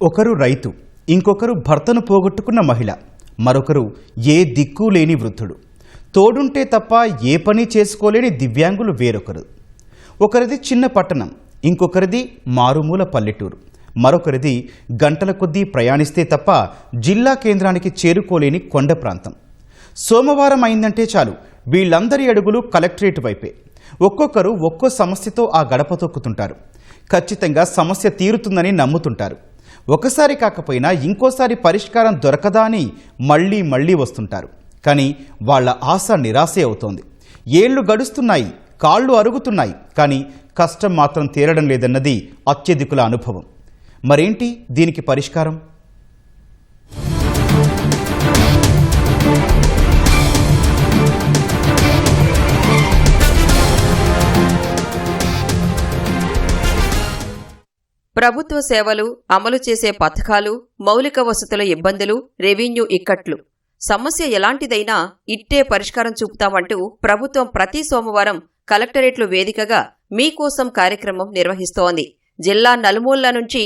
ఒకరు రైతు, ఇంకొకరు భర్తను పోగొట్టుకున్న మహిళ, మరొకరు ఏ దిక్కు లేని వృద్ధుడు. తోడుంటే తప్ప ఏ పని చేసుకోలేని దివ్యాంగులు వేరొకరు. ఒకరిది చిన్న పట్టణం, ఇంకొకరిది మారుమూల పల్లెటూరు, మరొకరిది గంటల కొద్దీ ప్రయాణిస్తే తప్ప జిల్లా కేంద్రానికి చేరుకోలేని కొండ ప్రాంతం. సోమవారం అయిందంటే చాలు వీళ్ళందరి అడుగులు కలెక్టరేట్ వైపే. ఒక్కొక్కరు ఒక్కో సమస్యతో ఆ గడప తొక్కుతుంటారు. ఖచ్చితంగా సమస్య తీరుతుందని నమ్ముతుంటారు. ఒకసారి కాకపోయినా ఇంకోసారి పరిష్కారం దొరకదా అని మళ్లీ మళ్లీ వస్తుంటారు. కానీ వాళ్ల ఆశ నిరాశే అవుతోంది. ఏళ్లు గడుస్తున్నాయి, కాళ్ళు అరుగుతున్నాయి, కానీ కష్టం మాత్రం తీరడం లేదన్నది అత్యధికుల అనుభవం. మరేంటి దీనికి పరిష్కారం? ప్రభుత్వ సేవలు, అమలు చేసే పథకాలు, మౌలిక వసతుల ఇబ్బందులు, రెవెన్యూ ఇక్కట్లు. సమస్య ఎలాంటిదైనా ఇట్టే పరిష్కారం చూపుతామంటూ ప్రభుత్వం ప్రతి సోమవారం కలెక్టరేట్లు వేదికగా మీకోసం కార్యక్రమం నిర్వహిస్తోంది. జిల్లా నలుమూలల నుంచి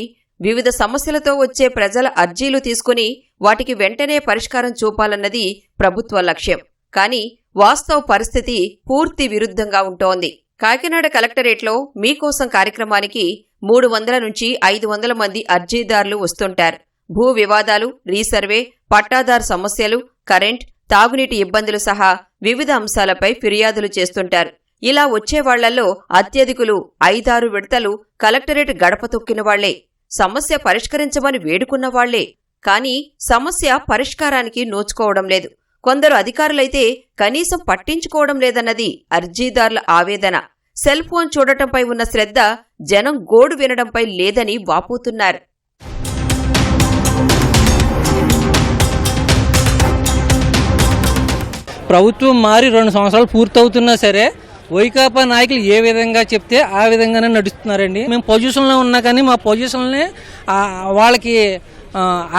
వివిధ సమస్యలతో వచ్చే ప్రజల అర్జీలు తీసుకుని వాటికి వెంటనే పరిష్కారం చూపాలన్నది ప్రభుత్వ లక్ష్యం. కానీ వాస్తవ పరిస్థితి పూర్తి విరుద్ధంగా ఉంటోంది. కాకినాడ కలెక్టరేట్లో మీకోసం కార్యక్రమానికి 300 నుంచి 500 మంది అర్జీదారులు వస్తుంటారు. భూ వివాదాలు, రీసర్వే, పట్టాదారు సమస్యలు, కరెంట్, తాగునీటి ఇబ్బందులు సహా వివిధ అంశాలపై ఫిర్యాదులు చేస్తుంటారు. ఇలా వచ్చేవాళ్లలో అత్యధికులు 5-6 విడతలు కలెక్టరేట్ గడప తొక్కిన వాళ్లే, సమస్య పరిష్కరించమని వేడుకున్నవాళ్లే. కానీ సమస్య పరిష్కారానికి నోచుకోవడం లేదు. కొందరు అధికారులైతే కనీసం పట్టించుకోవడం లేదన్నది అర్జీదారుల ఆవేదన. సెల్ ఫోన్ చూడటంపై ఉన్న శ్రద్ధ జనం గోడు వినడంపై లేదని వాపోతున్నారు. ప్రభుత్వం మారి 2 సంవత్సరాలు పూర్తవుతున్నా సరే వైకాపా నాయకులు ఏ విధంగా చెప్తే ఆ విధంగానే నడుస్తున్నారండి. మేము పొజిషన్లో ఉన్నా కానీ మా పొజిషన్నే వాళ్ళకి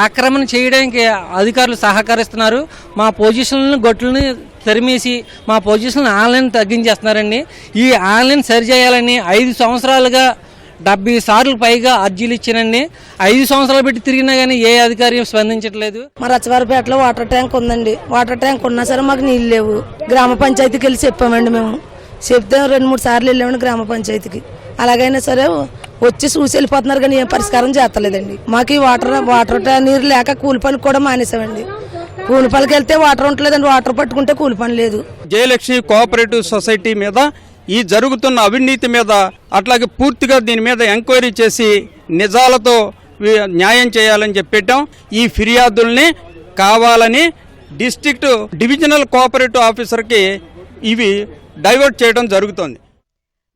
ఆక్రమణ చేయడానికి అధికారులు సహకరిస్తున్నారు. మా పొజిషన్లను గొట్లని తరిమేసి మా పొజిషన్ ఆన్లైన్ తగ్గించేస్తున్నారండి. ఈ ఆన్లైన్ సరిచేయాలని 5 సంవత్సరాలుగా 70 సార్లు పైగా అర్జీలు ఇచ్చానండి. 5 సంవత్సరాలు పెట్టి తిరిగినా కానీ ఏ అధికారి స్పందించట్లేదు. మా రచ్చవారిపేటలో వాటర్ ట్యాంక్ ఉందండి. వాటర్ ట్యాంక్ ఉన్నా సరే మాకు నీళ్ళు లేవు. గ్రామ పంచాయతీకి వెళ్ళి చెప్పామండి. మేము చెప్తే 2-3 సార్లు వెళ్ళామండి గ్రామ పంచాయతీకి. అలాగైనా సరే వచ్చి చూసి వెళ్ళిపోతున్నారు కానీ ఏం పరిష్కారం చేస్తలేదండి. మాకు ఈ వాటర్ నీరు లేక కూలి పనికి కూడా మానేసామండి. కూలి పనికి వెళ్తే వాటర్ ఉంటలేదండి, వాటర్ పట్టుకుంటే కూలి పని లేదు. జయలక్ష్మి కోఆపరేటివ్ సొసైటీ మీద ఈ జరుగుతున్న అవినీతి మీద అట్లాగే పూర్తిగా దీని మీద ఎంక్వైరీ చేసి నిజాలతో న్యాయం చేయాలని చెప్పేటాం. ఈ ఫిర్యాదుల్ని కావాలని డివిజనల్ కోఆపరేటివ్ ఆఫీసర్కి ఇవి డైవర్ట్ చేయడం జరుగుతోంది.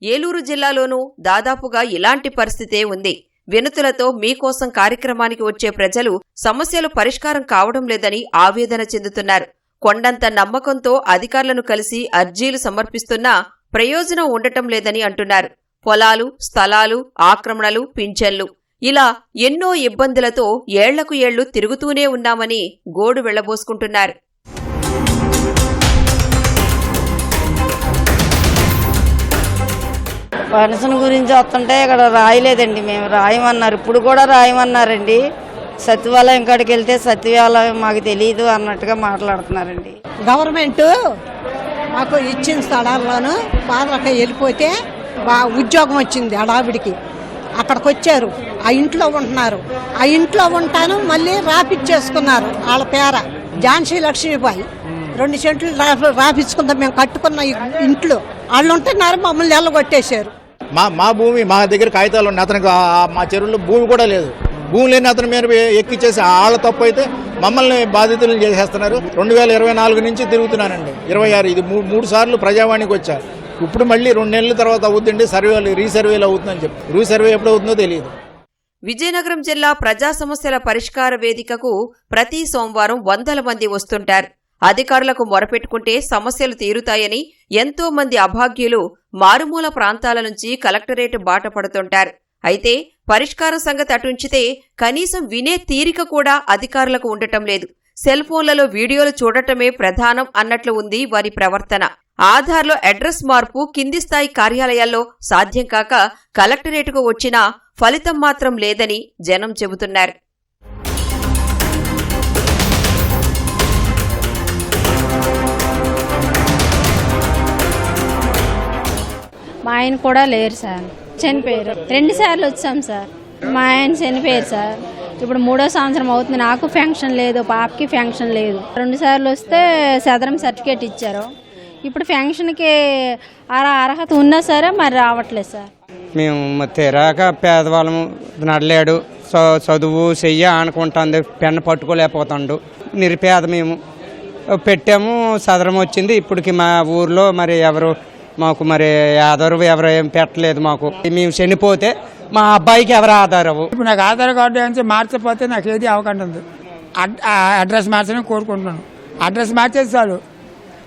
ఏలూరు జిల్లాలోనూ దాదాపుగా ఇలాంటి పరిస్థితే ఉంది. వినతులతో మీకోసం కార్యక్రమానికి వచ్చే ప్రజలు సమస్యలు పరిష్కారం కావడం లేదని ఆవేదన చెందుతున్నారు. కొండంత నమ్మకంతో అధికారులను కలిసి అర్జీలు సమర్పిస్తున్నా ప్రయోజనం ఉండటం లేదని అంటున్నారు. పొలాలు, స్థలాలు, ఆక్రమణలు, పింఛన్లు ఇలా ఎన్నో ఇబ్బందులతో ఏళ్లకు ఏళ్లు తిరుగుతూనే ఉన్నామని గోడు వెళ్లబోసుకుంటున్నారు. పెన్షన్ గురించి వస్తుంటే ఇక్కడ రాయలేదండి. మేము రాయమన్నారు, ఇప్పుడు కూడా రాయమన్నారండి. సచివాలయం కాడికి వెళ్తే సచివాలయం మాకు తెలియదు అన్నట్టుగా మాట్లాడుతున్నారండి. గవర్నమెంట్ మాకు ఇచ్చిన స్థలాల్లోనూ బాధలక వెళ్ళిపోతే ఉద్యోగం వచ్చింది అడావిడికి. అక్కడికి వచ్చారు, ఆ ఇంట్లో ఉంటున్నారు. ఆ ఇంట్లో ఉంటాను మళ్ళీ రాపిచ్చేసుకున్నారు. వాళ్ళ పేర ఝాన్సీ లక్ష్మీబాయి 2 సెంట్లు రాపించుకుందాం మేము కట్టుకున్న ఇంట్లో. వాళ్ళు ఉంటున్నారు, మమ్మల్ని ఎల్లగొట్టేశారు. మా భూమి మా దగ్గర కాగితాలు ఉన్నాయి. అతనికి మా చెరువులో భూమి కూడా లేదు. భూమి లేని అతను మీరు ఎక్కిచ్చేసి వాళ్ళ తప్పు అయితే మమ్మల్ని బాధితులను చేసేస్తున్నారు. 2024 నుంచి తిరుగుతున్నానండి. 26 ఇది 3 సార్లు ప్రజావాణికి వచ్చారు. ఇప్పుడు మళ్ళీ 2 నెలల తర్వాత అవుతుందండి. రీసర్వేలు అవుతుందని చెప్పి రీసర్వే ఎప్పుడు అవుతుందో తెలియదు. విజయనగరం జిల్లా ప్రజా సమస్యల పరిష్కార వేదికకు ప్రతి సోమవారం 100 మంది వస్తుంటారు. అధికారులకు మొరపెట్టుకుంటే సమస్యలు తీరుతాయని ఎంతో మంది అభాగ్యులు మారుమూల ప్రాంతాల నుంచి కలెక్టరేట్ బాట పడుతుంటారు. అయితే పరిష్కారం సంగతి అటుంచితే కనీసం వినే తీరిక కూడా అధికారులకు ఉండటం లేదు. సెల్ ఫోన్లలో వీడియోలు చూడటమే ప్రధానం అన్నట్లు ఉంది వారి ప్రవర్తన. ఆధార్లో అడ్రస్ మార్పు కింది స్థాయి కార్యాలయాల్లో సాధ్యం కాక కలెక్టరేటుకు వచ్చినా ఫలితం మాత్రం లేదని జనం చెబుతున్నారు. మా ఆయన కూడా లేరు సార్, చనిపోయారు. 2 సార్లు వచ్చాం సార్, మా ఆయన చనిపోయారు సార్. ఇప్పుడు 3వ సంవత్సరం అవుతుంది. నాకు ఫంక్షన్ లేదు, పాపకి ఫంక్షన్ లేదు. 2 సార్లు వస్తే సదరం సర్టిఫికేట్ ఇచ్చారు. ఇప్పుడు ఫంక్షన్కి అర్హత ఉన్నా సరే మరి రావట్లేదు సార్. మేము తెరాక పేదవాళ్ళము, నడలేడు, చదువు చెయ్య అనుకుంటుంది, పెన్ను పట్టుకోలేకపోతాడు, నిరుపేద మేము. పెట్టాము, సదరం వచ్చింది. ఇప్పటికి మా ఊర్లో మరి ఎవరు మాకు మరి ఆధారం ఎవరు ఏం పెట్టలేదు మాకు. మేము చనిపోతే మా అబ్బాయికి ఎవరు ఆధారవు. ఇప్పుడు నాకు ఆధార్ కార్డు అని మార్చకపోతే నాకు ఏది అవకాశం ఉంది. అడ్రస్ మార్చని కోరుకుంటున్నాను. అడ్రస్ మార్చేది చాలు.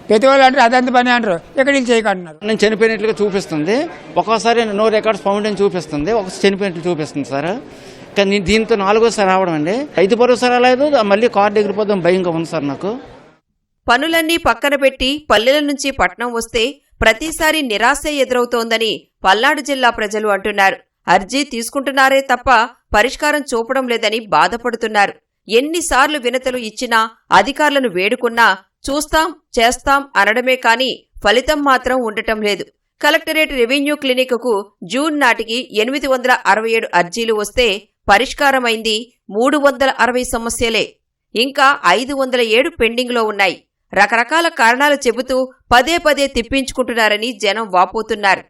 ప్రతి వాళ్ళు అంటారు అదంత పని అంటారు, ఇక్కడ వీళ్ళు చేయకంటున్నారు. నేను చనిపోయినట్లుగా చూపిస్తుంది, ఒక్కోసారి నో రికార్డ్స్ ఫౌండైన్ చూపిస్తుంది, ఒకసారి చనిపోయినట్లు చూపిస్తుంది సార్. కానీ దీంతో 4వసారి రావడం అండి. 5 భరోసా రాలేదు, మళ్ళీ కార్డు ఎగిరిపోదాం భయంగా ఉంది సార్ నాకు. పనులన్నీ పక్కన పెట్టి పల్లెల నుంచి పట్నం వస్తే ప్రతిసారి నిరాశే ఎదురవుతోందని పల్నాడు జిల్లా ప్రజలు అంటున్నారు. అర్జీ తీసుకుంటున్నారే తప్ప పరిష్కారం చూపడం లేదని బాధపడుతున్నారు. ఎన్నిసార్లు వినతులు ఇచ్చినా, అధికారులను వేడుకున్నా చూస్తాం చేస్తాం అనడమే కాని ఫలితం మాత్రం ఉండటం లేదు. కలెక్టరేట్ రెవెన్యూ క్లినిక్కు జూన్ నాటికి 867 అర్జీలు వస్తే పరిష్కారమైంది 360 సమస్యలే. ఇంకా 507 పెండింగ్లో ఉన్నాయి. రకరకాల కారణాలు చెబుతూ పదే పదే తిప్పించుకుంటున్నారని జనం వాపోతున్నారు.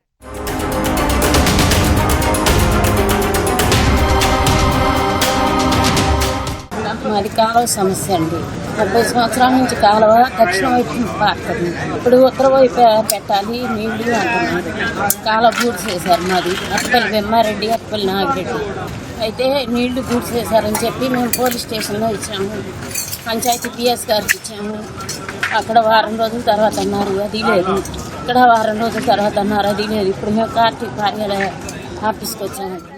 మాది కాలువ సమస్య అండి. 70 సంవత్సరాల నుంచి కాలువ దక్షిణ వైపు పారుతుంది. ఇప్పుడు ఉత్తర వైపు పెట్టాలి నీళ్లు అంటున్నారు. కాలువ గూడ్స్ చేశారు. మాది అప్పల్లి వెమ్మారెడ్డి, అప్పల్లి నాగిరెడ్డి. అయితే నీళ్లు గూడ్స్ చేశారని చెప్పి మేము పోలీస్ స్టేషన్లో ఇచ్చాము, పంచాయతీ పిఎస్ గారికి ఇచ్చాము. అక్కడ వారం రోజుల తర్వాత అన్నారు అది లేదు, ఇక్కడ వారం రోజుల తర్వాత అన్నారు అది లేదు. ఇప్పుడు మేము కార్తీక కార్యాలయ ఆఫీస్కి వచ్చామండి.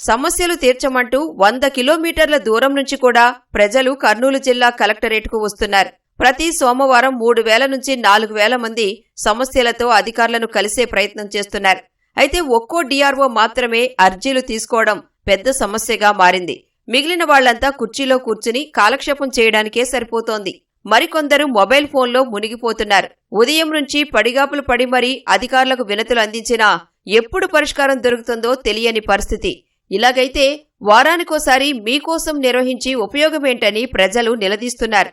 సమస్యలు తీర్చమంటూ 100 కిలోమీటర్ల దూరం నుంచి కూడా ప్రజలు కర్నూలు జిల్లా కలెక్టరేట్కు వస్తున్నారు. ప్రతి సోమవారం 3000 నుంచి 4000 మంది సమస్యలతో అధికారులను కలిసే ప్రయత్నం చేస్తున్నారు. అయితే ఒక్కో డిఆర్ఓ మాత్రమే అర్జీలు తీసుకోవడం పెద్ద సమస్యగా మారింది. మిగిలిన వాళ్లంతా కుర్చీలో కూర్చుని కాలక్షేపం చేయడానికే సరిపోతోంది. మరికొందరు మొబైల్ ఫోన్లో మునిగిపోతున్నారు. ఉదయం నుంచి పడిగాపులు పడి మరీ అధికారులకు వినతులు అందించినా ఎప్పుడు పరిష్కారం దొరుకుతుందో తెలియని పరిస్థితి. ఇలాగైతే వారానికోసారి మీకోసం నిర్వహించి ఉపయోగమేంటని ప్రజలు నిలదీస్తున్నారు.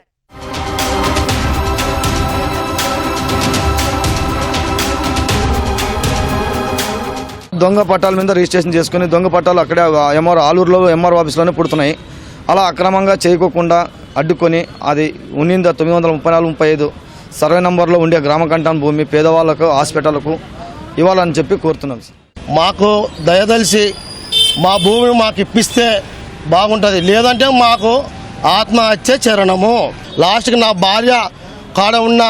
దొంగ పట్టాల మీద రిజిస్ట్రేషన్ చేసుకుని దొంగ పట్టాలు అక్కడే ఆలూరులో ఎంఆర్ఓ ఆఫీస్లోనే పుడుతున్నాయి. అలా అక్రమంగా చేయకోకుండా అడ్డుకొని అది ఉన్నింద 934-35 సర్వే నంబర్లో ఉండే గ్రామ కంఠాన్ భూమి పేదవాళ్లకు హాస్పిటల్కు ఇవ్వాలని చెప్పి కోరుతున్నాం. మాకు దయదలిసి మా భూమిని మాకు ఇప్పిస్తే బాగుంటుంది, లేదంటే మాకు ఆత్మహత్య చరణము. లాస్ట్కి నా భార్య కాడ ఉన్న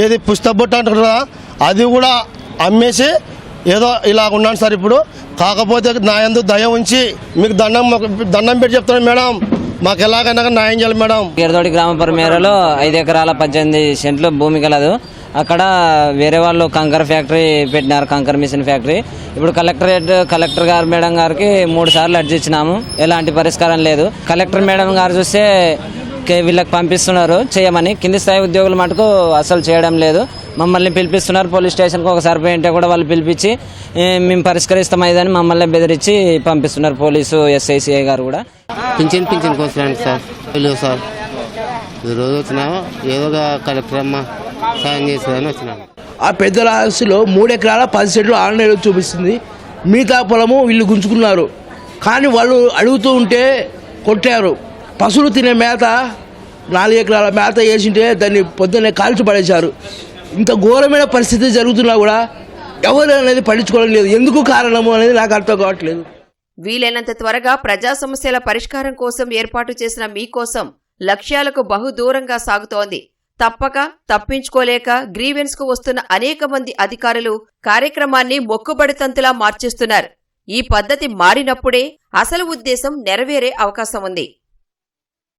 ఏది పుస్తబొట్టు అంటారు కదా, అది కూడా అమ్మేసి ఏదో ఇలా ఉన్నాను సార్. ఇప్పుడు కాకపోతే నా యందు దయ ఉంచి మీకు దండం పెట్టి చెప్తాను మేడం, మాకు ఎలాగైనా న్యాయం చేయాలి మేడం. గేరదోడి గ్రామ పరిమేరలో 5 ఎకరాల 18 సెంట్లు భూమి కలదు. అక్కడ వేరే వాళ్ళు కంకర్ ఫ్యాక్టరీ పెట్టినారు, కంకర్ మిషన్ ఫ్యాక్టరీ. ఇప్పుడు కలెక్టర్ గారు మేడం గారికి 3 సార్లు అర్జీ ఇచ్చినాము, ఎలాంటి పరిష్కారం లేదు. కలెక్టర్ మేడం గారు చూస్తే వీళ్ళకి పంపిస్తున్నారు చేయమని, కింది స్థాయి ఉద్యోగులు మటుకు అసలు చేయడం లేదు. మమ్మల్ని పిలిపిస్తున్నారు పోలీస్ స్టేషన్కి. ఒకసారి పోయింటే కూడా వాళ్ళు పిలిపించి మేము పరిష్కరిస్తామని మమ్మల్ని బెదిరించి పంపిస్తున్నారు పోలీసు ఎస్ఐసిఐ గారు కూడా. పింఛన్ కోసం సార్ తెలియదు సార్, ఈరోజు వచ్చినాము ఏదో కలెక్టర్ అమ్మ సాయం చేసేదని వచ్చినాము. ఆ పెద్ద రాశిలో 3 ఎకరాల 10 సెంట్లు ఆన్లైన్ చూపిస్తుంది, మిగతా పొలము వీళ్ళు గుంజుకున్నారు. కానీ వాళ్ళు అడుగుతూ ఉంటే కొట్టారు. పశువులు తినే మేత 4 ఎకరాల మేత వేసింటే దాన్ని పొద్దున్నే కాల్చి పడేశారు. ఇంత ఘోరమైన పరిస్థితి జరుగుతున్నా కూడా ఎవరు అనేది పట్టించుకోవడం లేదు. ఎందుకు కారణము అనేది నాకు అర్థం కావట్లేదు. వీలైనంత త్వరగా ప్రజా సమస్యల పరిష్కారం కోసం ఏర్పాటు చేసిన మీకోసం లక్ష్యాలకు బహుదూరంగా సాగుతోంది. తప్పక తప్పించుకోలేక గ్రీవెన్స్ కు వస్తున్న అనేక మంది అధికారులు కార్యక్రమాన్ని మొక్కుబడితంతులా మార్చేస్తున్నారు. ఈ పద్ధతి మారినప్పుడే అసలు ఉద్దేశం నెరవేరే అవకాశం ఉంది.